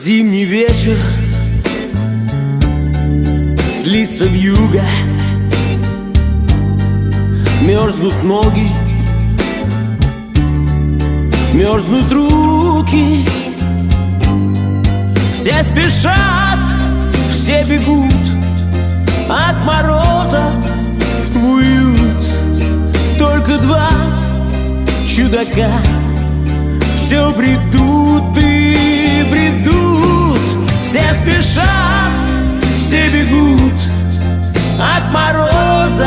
Зимний вечер, злится вьюга, мерзнут ноги, мерзнут руки. Все спешат, все бегут от мороза в уют. Только два чудака все бредут и бредут. Все спешат, все бегут от мороза